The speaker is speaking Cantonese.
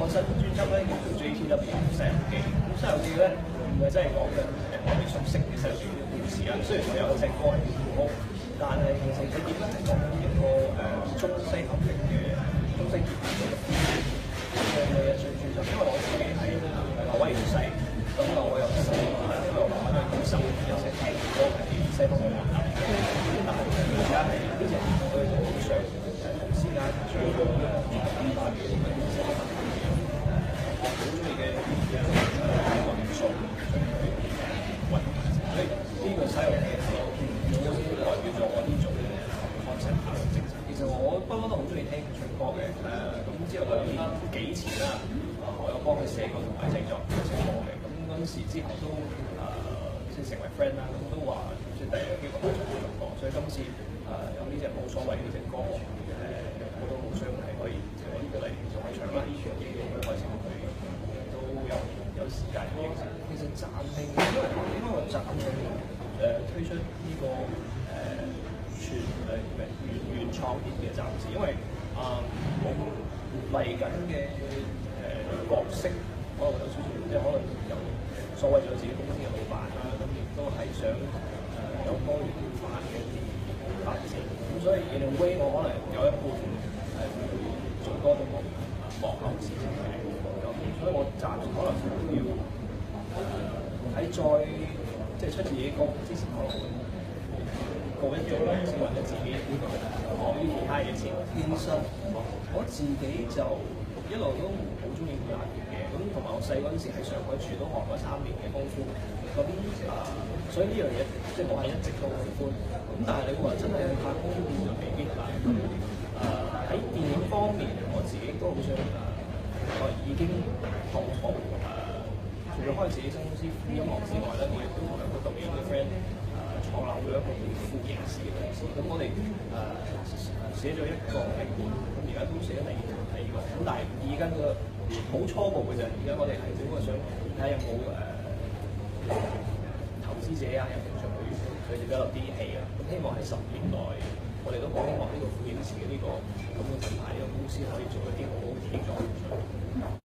個新專輯咧叫做 JTW 西遊記，咁西遊記咧唔係真係講緊我哋熟悉嘅西遊記嘅故事啊。雖然我有一隻歌係叫《古屋》，但係其實佢點樣係講一個中西合璧嘅中西結合嘅嘅一張專輯。因為我自己係挪威語系，咁我又識因為我慢慢去感受，有時聽歌係西方嘅文化，但係而家係呢隻我哋就好想同時間將呢個文化嘅西方文化我好中意嘅元素，所以呢個西遊記係代表咗我呢種 concept 嘅精神。其實我不嬲都好中意聽佢唱歌嘅，咁之後兩年幾前啦，我有幫佢寫過同埋製作一首歌嘅，咁嗰陣時之後都即係成為 friend 啦，咁都話即係第一個機會合作呢首歌，所以今次有呢隻冇所謂呢隻歌，我都好想係可以即係呢個嚟做一場啦，呢場嘢可以開始去都有時間嘅。其實暫定，因為點解我暫定推出呢個原創啲嘅暫時，因為我嚟緊嘅角色可能有少少，即係可能有所謂咗自己公司嘅老闆啦，咁亦都係想有多元化嘅一啲發展，咁所以 in a way 我可能有一半係會做多啲幕後事情嘅，咁所以我暫時可能都要喺再即係出自己歌之前，可能會告一段落先，或者自己講啲其他嘢先。其實我自己就一路都好中意打拳嘅，咁同埋我細嗰陣時喺上海住都學過3年嘅功夫，咁所以呢樣嘢即係我係一直都喜歡。咁但係你話真係去拍功夫片就未必啦。喺電影方面，我自己都好想我已經同除咗開自己新公司音樂之外咧，我亦都同兩個導演嘅 friend 創立咗一個叫副營事嘅公司。咁我哋寫咗一個劇本，咁而家都寫咗第2個。咁但係而家個好初步嘅啫。而家我哋係只不過想睇下有冇投資者啊，有興趣去develop啲戲啊。咁希望喺10年內，我哋都好希望呢個副營事嘅呢個咁嘅品牌呢個公司可以做一啲好好嘅電影作品出嚟。